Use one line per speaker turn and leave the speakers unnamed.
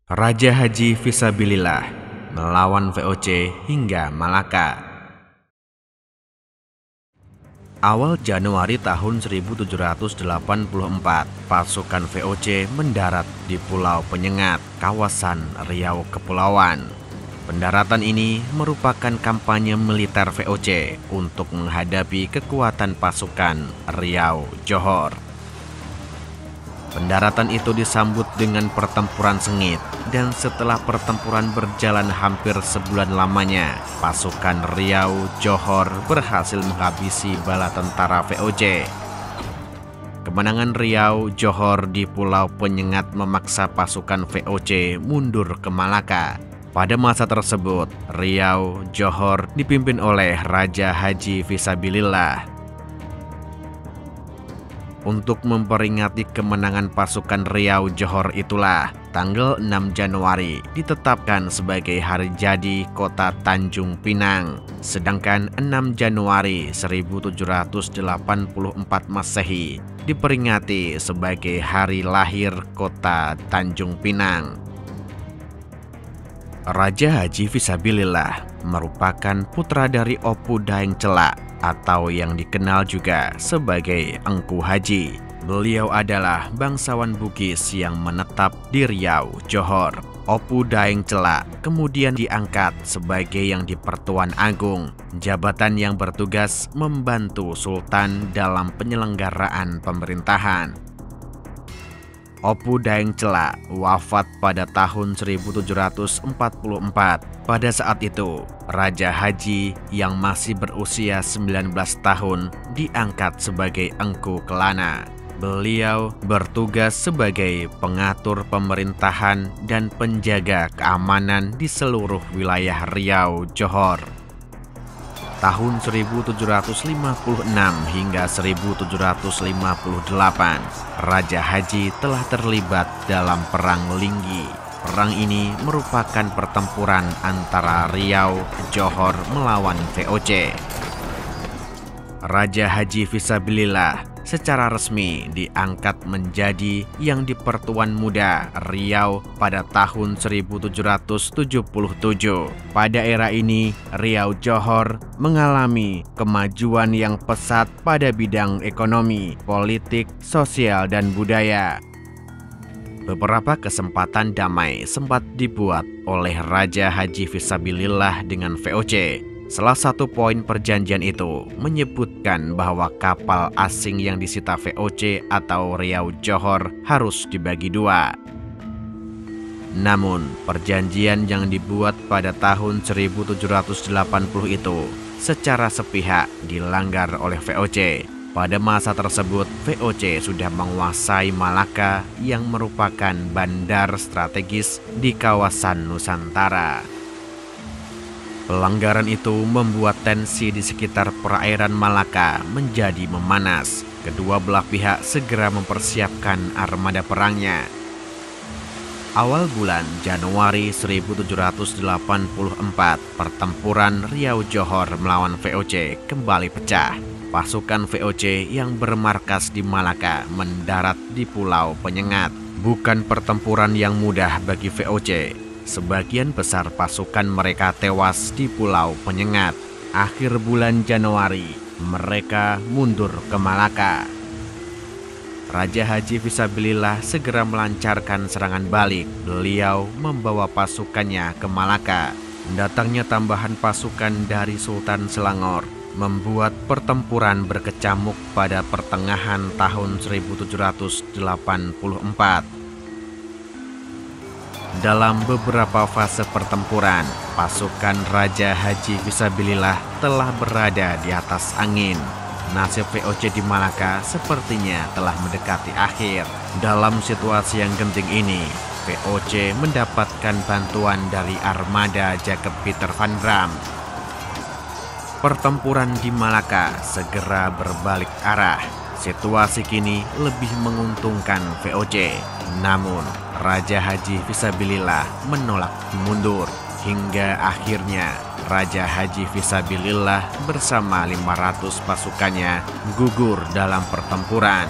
Raja Haji Fisabilillah melawan VOC hingga Malaka. Awal Januari tahun 1784, pasukan VOC mendarat di Pulau Penyengat, kawasan Riau Kepulauan. Pendaratan ini merupakan kampanye militer VOC untuk menghadapi kekuatan pasukan Riau Johor. Pendaratan itu disambut dengan pertempuran sengit, dan setelah pertempuran berjalan hampir sebulan lamanya, pasukan Riau Johor berhasil menghabisi bala tentara VOC. Kemenangan Riau Johor di Pulau Penyengat memaksa pasukan VOC mundur ke Malaka. Pada masa tersebut, Riau Johor dipimpin oleh Raja Haji Fisabilillah. Untuk memperingati kemenangan pasukan Riau Johor itulah, tanggal 6 Januari ditetapkan sebagai hari jadi kota Tanjung Pinang. Sedangkan 6 Januari 1784 Masehi diperingati sebagai hari lahir kota Tanjung Pinang. Raja Haji Fisabilillah merupakan putra dari Opu Daeng Celak atau yang dikenal juga sebagai Engku Haji. Beliau adalah bangsawan Bugis yang menetap di Riau Johor. Opu Daeng Celak kemudian diangkat sebagai yang di-Pertuan Agung, jabatan yang bertugas membantu Sultan dalam penyelenggaraan pemerintahan. Opu Daeng Celak wafat pada tahun 1744. Pada saat itu, Raja Haji yang masih berusia 19 tahun diangkat sebagai Engku Kelana. Beliau bertugas sebagai pengatur pemerintahan dan penjaga keamanan di seluruh wilayah Riau Johor. Tahun 1756 hingga 1758, Raja Haji telah terlibat dalam Perang Linggi. Perang ini merupakan pertempuran antara Riau Johor melawan VOC. Raja Haji Fisabilillah secara resmi diangkat menjadi yang di-Pertuan Muda Riau pada tahun 1777. Pada era ini, Riau Johor mengalami kemajuan yang pesat pada bidang ekonomi, politik, sosial, dan budaya. Beberapa kesempatan damai sempat dibuat oleh Raja Haji Fisabilillah dengan VOC. Salah satu poin perjanjian itu menyebutkan bahwa kapal asing yang disita VOC atau Riau Johor harus dibagi dua. Namun, perjanjian yang dibuat pada tahun 1780 itu secara sepihak dilanggar oleh VOC. Pada masa tersebut, VOC sudah menguasai Malaka yang merupakan bandar strategis di kawasan Nusantara. Pelanggaran itu membuat tensi di sekitar perairan Malaka menjadi memanas. Kedua belah pihak segera mempersiapkan armada perangnya. Awal bulan Januari 1784, pertempuran Riau Johor melawan VOC kembali pecah. Pasukan VOC yang bermarkas di Malaka mendarat di Pulau Penyengat. Bukan pertempuran yang mudah bagi VOC. Sebagian besar pasukan mereka tewas di Pulau Penyengat. Akhir bulan Januari, mereka mundur ke Malaka. Raja Haji Fisabilillah segera melancarkan serangan balik. Beliau membawa pasukannya ke Malaka. Datangnya tambahan pasukan dari Sultan Selangor membuat pertempuran berkecamuk pada pertengahan tahun 1784. Dalam beberapa fase pertempuran, pasukan Raja Haji Fisabilillah telah berada di atas angin. Nasib VOC di Malaka sepertinya telah mendekati akhir. Dalam situasi yang genting ini, VOC mendapatkan bantuan dari armada Jacob Pieter van Dam. Pertempuran di Malaka segera berbalik arah. Situasi kini lebih menguntungkan VOC. Namun, Raja Haji Fisabilillah menolak mundur. Hingga akhirnya, Raja Haji Fisabilillah bersama 500 pasukannya gugur dalam pertempuran.